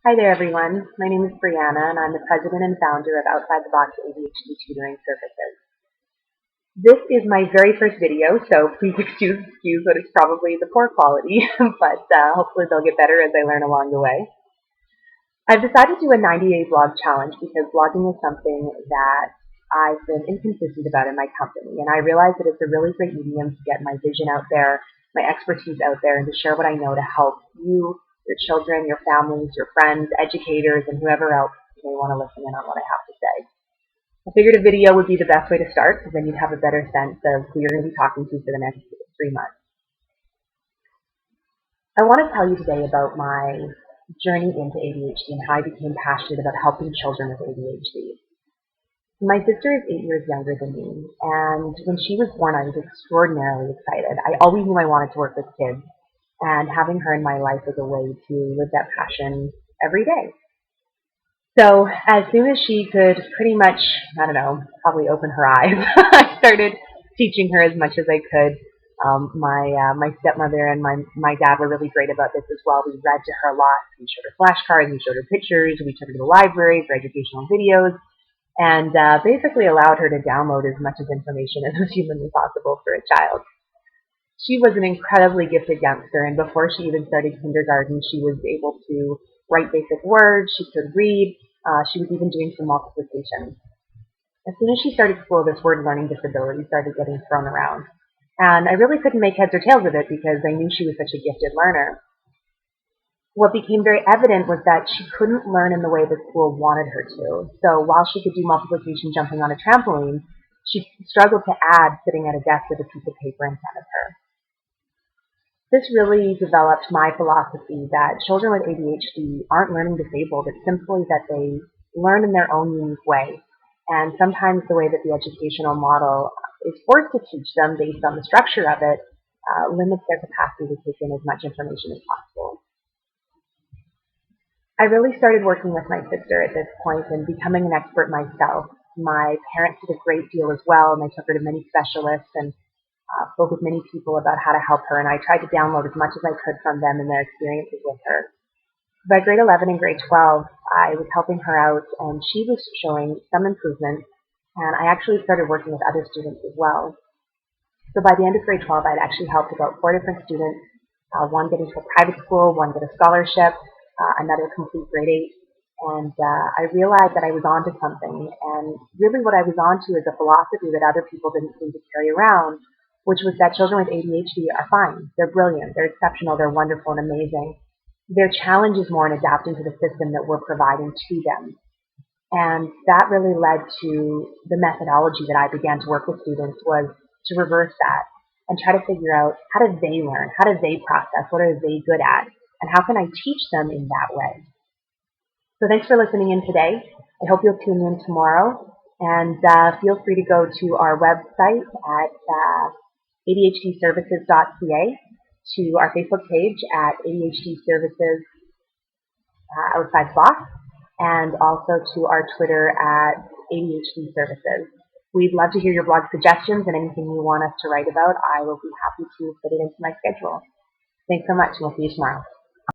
Hi there, everyone. My name is Brianna, and I'm the president and founder of Outside the Box ADHD Tutoring Services. This is my very first video, so please excuse that it's probably the poor quality, but hopefully they'll get better as I learn along the way. I've decided to do a 90-day vlog challenge because vlogging is something that I've been inconsistent about in my company, and I realize that it's a really great medium to get my vision out there, my expertise out there, and to share what I know to help you, your children, your families, your friends, educators, and whoever else may want to listen in on what I have to say. I figured a video would be the best way to start because then you'd have a better sense of who you're going to be talking to for the next 3 months. I want to tell you today about my journey into ADHD and how I became passionate about helping children with ADHD. My sister is 8 years younger than me, and when she was born, I was extraordinarily excited. I always knew I wanted to work with kids, and having her in my life was a way to live that passion every day. So as soon as she could pretty much, probably open her eyes, I started teaching her as much as I could. My stepmother and my dad were really great about this as well. We read to her a lot. We showed her flashcards, we showed her pictures, we took her to the library for educational videos, and basically allowed her to download as much of information as was humanly possible for a child. She was an incredibly gifted youngster, and before she even started kindergarten, she was able to write basic words, she could read, she was even doing some multiplication. As soon as she started school, this word learning disability started getting thrown around. And I really couldn't make heads or tails of it because I knew she was such a gifted learner. What became very evident was that she couldn't learn in the way the school wanted her to. So while she could do multiplication jumping on a trampoline, she struggled to add sitting at a desk with a piece of paper in front of her. This really developed my philosophy that children with ADHD aren't learning disabled. It's simply that they learn in their own unique way. And sometimes the way that the educational model is forced to teach them based on the structure of it limits their capacity to take in as much information as possible. I really started working with my sister at this point and becoming an expert myself. My parents did a great deal as well, and I took her to many specialists and spoke with many people about how to help her, and I tried to download as much as I could from them and their experiences with her. By grade 11 and grade 12, I was helping her out, and she was showing some improvement, and I actually started working with other students as well. So by the end of grade 12, I'd actually helped about 4 different students, one get into a private school, one get a scholarship, another complete grade 8, and I realized that I was onto something, and really what I was onto is a philosophy that other people didn't seem to carry around, which was that children with ADHD are fine. They're brilliant. They're exceptional. They're wonderful and amazing. Their challenge is more in adapting to the system that we're providing to them. And that really led to the methodology that I began to work with students was to reverse that and try to figure out how do they learn? How do they process? What are they good at? And how can I teach them in that way? So thanks for listening in today. I hope you'll tune in tomorrow. And feel free to go to our website at ADHDservices.ca, to our Facebook page at ADHD Services Outside the Box, and also to our Twitter at ADHD Services. We'd love to hear your blog suggestions and anything you want us to write about. I will be happy to fit it into my schedule. Thanks so much, and we'll see you tomorrow.